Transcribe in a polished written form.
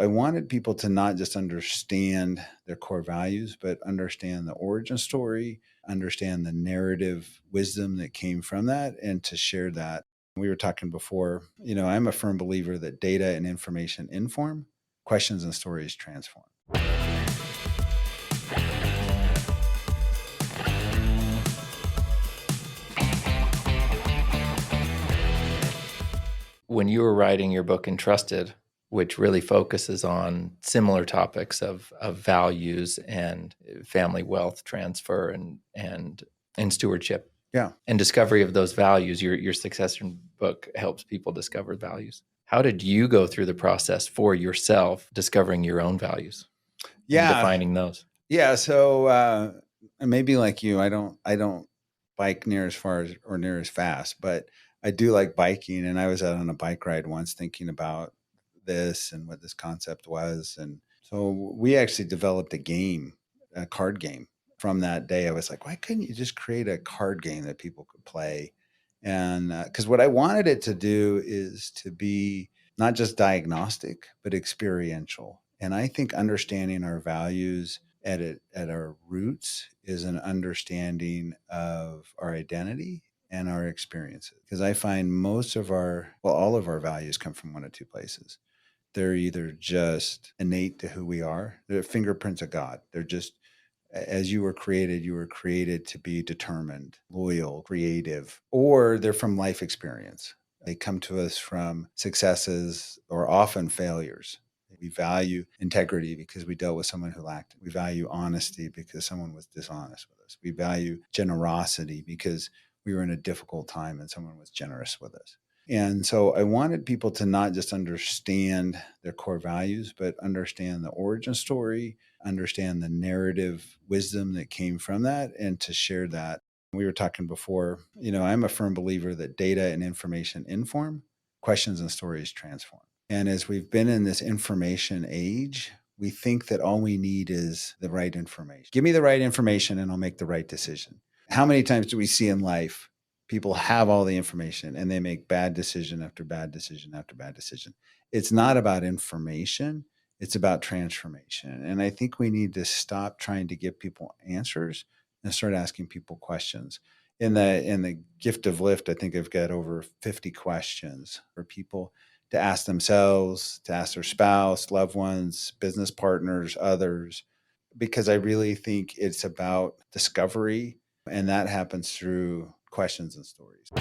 I wanted people to not just understand their core values, but understand the origin story, understand the narrative wisdom that came from that, and to share that. We were talking before, I'm a firm believer that data and information inform, questions and stories transform. When you were writing your book Entrusted, which really focuses on similar topics of values and family wealth transfer and stewardship, Yeah. and discovery of those values, your succession book helps people discover values. How did you go through the process for yourself, discovering your own values and defining those? Yeah. So maybe like you, I don't bike near as far as or near as fast, but I do like biking. And I was out on a bike ride once thinking about this and what this concept was. And so we actually developed a card game. From that day, I was like, why couldn't you just create a card game that people could play? And because what I wanted it to do is to be not just diagnostic, but experiential. And I think understanding our values at our roots is an understanding of our identity and our experiences. Because I find all of our values come from one of two places. They're either just innate to who we are, they're fingerprints of God. They're just, as you were created to be determined, loyal, creative, or they're from life experience. They come to us from successes or often failures. We value integrity because we dealt with someone who lacked it. We value honesty because someone was dishonest with us. We value generosity because we were in a difficult time and someone was generous with us. And so I wanted people to not just understand their core values, but understand the origin story, understand the narrative wisdom that came from that, and to share that. We were talking before, I'm a firm believer that data and information inform, questions and stories transform. And as we've been in this information age, we think that all we need is the right information. Give me the right information and I'll make the right decision. How many times do we see in life people have all the information and they make bad decision after bad decision after bad decision? It's not about information. It's about transformation. And I think we need to stop trying to give people answers and start asking people questions. In the gift of lift, I think I've got over 50 questions for people to ask themselves, to ask their spouse, loved ones, business partners, others, because I really think it's about discovery. And that happens through questions and stories.